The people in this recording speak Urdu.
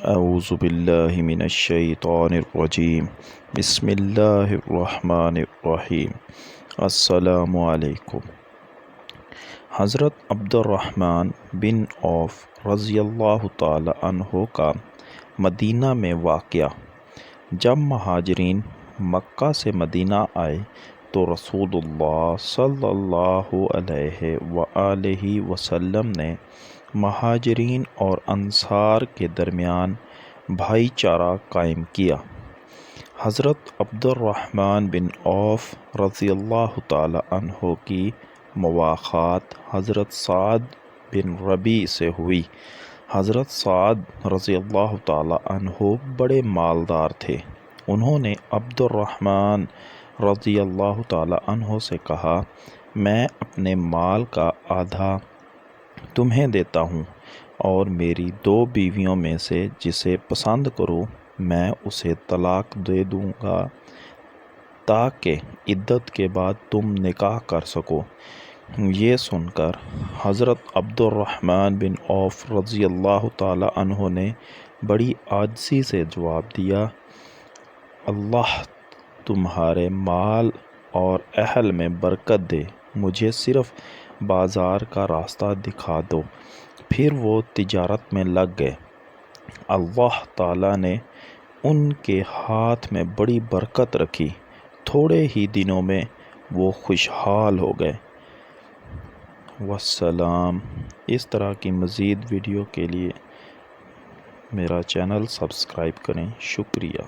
اعوذ باللہ من الشیطان الرجیم بسم اللہ الرحمن الرحیم۔ السلام علیکم۔ حضرت عبد الرحمن بن عوف رضی اللہ تعالی عنہ کا مدینہ میں واقعہ۔ جب مہاجرین مکہ سے مدینہ آئے تو رسول اللہ صلی اللہ علیہ وآلہ وسلم نے مہاجرین اور انصار کے درمیان بھائی چارہ قائم کیا۔ حضرت عبد الرحمن بن عوف رضی اللہ تعالی عنہ کی مواخات حضرت سعد بن ربیع سے ہوئی۔ حضرت سعد رضی اللہ تعالی عنہ بڑے مالدار تھے۔ انہوں نے عبد الرحمن رضی اللہ تعالی عنہ سے کہا، میں اپنے مال کا آدھا تمہیں دیتا ہوں اور میری 2 بیویوں میں سے جسے پسند کرو میں اسے طلاق دے دوں گا تاکہ عدت کے بعد تم نکاح کر سکو۔ یہ سن کر حضرت عبد الرحمن بن عوف رضی اللہ تعالی عنہ نے بڑی عاجزی سے جواب دیا، اللہ تمہارے مال اور اہل میں برکت دے، مجھے صرف بازار کا راستہ دکھا دو۔ پھر وہ تجارت میں لگ گئے۔ اللہ تعالیٰ نے ان کے ہاتھ میں بڑی برکت رکھی، تھوڑے ہی دنوں میں وہ خوشحال ہو گئے۔ والسلام۔ اس طرح کی مزید ویڈیو کے لیے میرا چینل سبسکرائب کریں۔ شکریہ۔